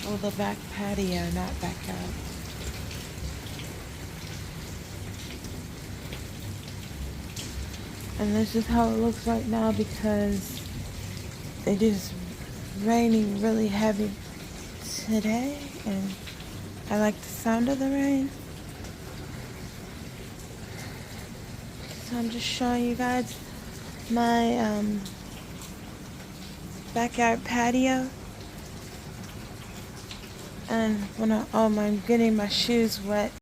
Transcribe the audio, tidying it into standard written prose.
Oh, the back patio, not backyard. And this is how it looks right now because it is raining really heavy today, and I like the sound of the rain. So I'm just showing you guys my backyard patio. And I'm getting my shoes wet.